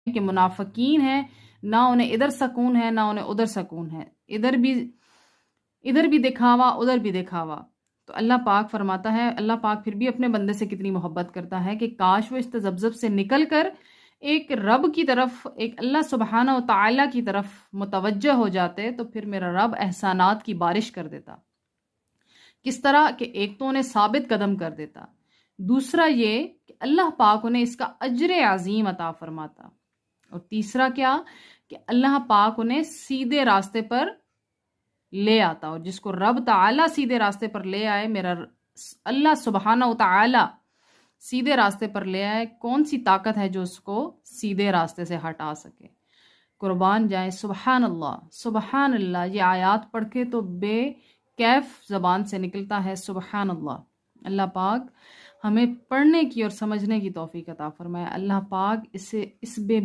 کہ منافقین ہیں، نہ انہیں ادھر سکون ہے نہ انہیں ادھر سکون ہے، ادھر بھی دکھاوا ادھر بھی دکھاوا۔ تو اللہ پاک فرماتا ہے، اللہ پاک پھر بھی اپنے بندے سے کتنی محبت کرتا ہے کہ کاش وہ اس تذبذب سے نکل کر ایک رب کی طرف، ایک اللہ سبحانہ و تعالی کی طرف متوجہ ہو جاتے، تو پھر میرا رب احسانات کی بارش کر دیتا۔ کس طرح کہ ایک تو انہیں ثابت قدم کر دیتا، دوسرا یہ کہ اللہ پاک انہیں اس کا اجر عظیم عطا فرماتا، اور تیسرا کیا کہ اللہ پاک انہیں سیدھے راستے پر لے آتا، اور جس کو رب تعالی سیدھے راستے پر لے آئے، میرا اللہ سبحانہ و تعالی سیدھے راستے پر لے آئے، کون سی طاقت ہے جو اس کو سیدھے راستے سے ہٹا سکے؟ قربان جائیں، سبحان اللہ سبحان اللہ، یہ آیات پڑھ کے تو بے کیف زبان سے نکلتا ہے سبحان اللہ۔ اللہ پاک ہمیں پڑھنے کی اور سمجھنے کی توفیق عطا فرمائے۔ اللہ پاک اس بے